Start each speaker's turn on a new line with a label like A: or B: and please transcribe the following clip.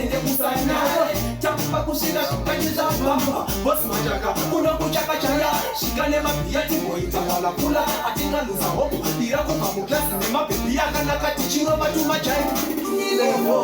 A: Ende kusana Chapa kushika kanyisha mama Boss majaka Kuna kuchaka chaya Shikane mapia tingo itawala kula Atinga luza hopu Ira kukamu klasi Nema pepi Akana kati chino matuma chai Ilevo